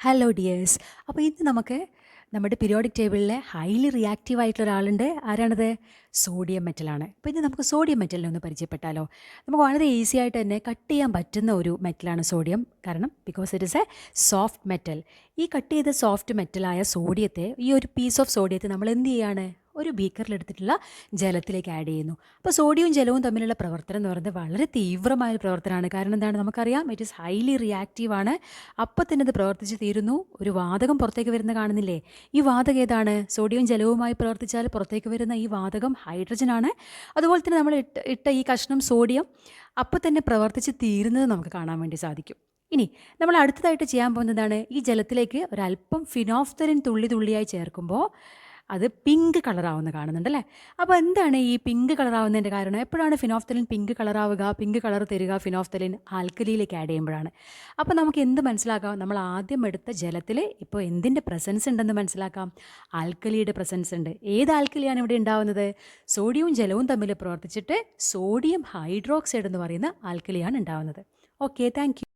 Hello dears. അപ്പോൾ ഇന്ന് നമുക്ക് നമ്മുടെ പീരിയോഡിക് ടേബിളിലെ ഹൈലി റിയാക്റ്റീവ് ആയിട്ടുള്ള ഒരാളുണ്ട്. ആരാണത്? സോഡിയം മെറ്റലാണ്. അപ്പോൾ ഇന്ന് നമുക്ക് സോഡിയം മെറ്റലിനെ ഒന്ന് പരിചയപ്പെട്ടാലോ? നമുക്ക് വളരെ ഈസി ആയിട്ട് തന്നെ കട്ട് ചെയ്യാൻ പറ്റുന്ന ഒരു മെറ്റലാണ് സോഡിയം. കാരണം because it is A soft metal. ഈ കട്ട് ചെയ്ത സോഫ്റ്റ് മെറ്റലായ സോഡിയത്തെ, ഈ ഒരു പീസ് ഓഫ് സോഡിയത്തെ നമ്മൾ എന്ത് ചെയ്യാണ്? ഒരു ബീക്കറിലെടുത്തിട്ടുള്ള ജലത്തിലേക്ക് ആഡ് ചെയ്യുന്നു. അപ്പോൾ സോഡിയവും ജലവും തമ്മിലുള്ള പ്രവർത്തനം എന്ന് പറയുന്നത് വളരെ തീവ്രമായ പ്രവർത്തനമാണ്. കാരണം എന്താണ്? നമുക്കറിയാം, ഇറ്റ് ഈസ് ഹൈലി റിയാക്റ്റീവ് ആണ്. അപ്പം തന്നെ ഇത് പ്രവർത്തിച്ച് തീരുന്നു. ഒരു വാതകം പുറത്തേക്ക് വരുന്ന കാണുന്നില്ലേ? ഈ വാതകം ഏതാണ്? സോഡിയവും ജലവുമായി പ്രവർത്തിച്ചാൽ പുറത്തേക്ക് വരുന്ന ഈ വാതകം ഹൈഡ്രജൻ ആണ്. അതുപോലെ തന്നെ നമ്മൾ ഇട്ട ഈ കഷ്ണം സോഡിയം അപ്പം തന്നെ പ്രവർത്തിച്ച് തീരുന്നത് നമുക്ക് കാണാൻ വേണ്ടി സാധിക്കും. ഇനി നമ്മൾ അടുത്തതായിട്ട് ചെയ്യാൻ പോകുന്നതാണ്, ഈ ജലത്തിലേക്ക് ഒരല്പം ഫിനോഫ്തലിൻ തുള്ളി തുള്ളിയായി ചേർക്കുമ്പോൾ അത് പിങ്ക് കളറാവുന്ന കാണുന്നുണ്ടല്ലേ? അപ്പോൾ എന്താണ് ഈ പിങ്ക് കളറാവുന്നതിൻ്റെ കാരണം? എപ്പോഴാണ് ഫിനോഫ്തലിൻ പിങ്ക് കളറാവുക? പിങ്ക് കളർ തരിക ഫിനോഫ്തലിൻ ആൽക്കലിയിലേക്ക് ആഡ് ചെയ്യുമ്പോഴാണ്. അപ്പോൾ നമുക്ക് എന്ത് മനസ്സിലാക്കാം? നമ്മൾ ആദ്യം എടുത്ത ജലത്തിൽ ഇപ്പോൾ എന്തിൻ്റെ പ്രസൻസ് ഉണ്ടെന്ന് മനസ്സിലാക്കാം. ആൽക്കലിയുടെ പ്രസൻസ് ഉണ്ട്. ഏത് ആൽക്കലിയാണ് ഇവിടെ ഉണ്ടാവുന്നത്? സോഡിയവും ജലവും തമ്മിൽ പ്രവർത്തിച്ചിട്ട് സോഡിയം ഹൈഡ്രോക്സൈഡ് എന്ന് പറയുന്ന ആൽക്കലിയാണ് ഉണ്ടാവുന്നത്. Okay, thank you.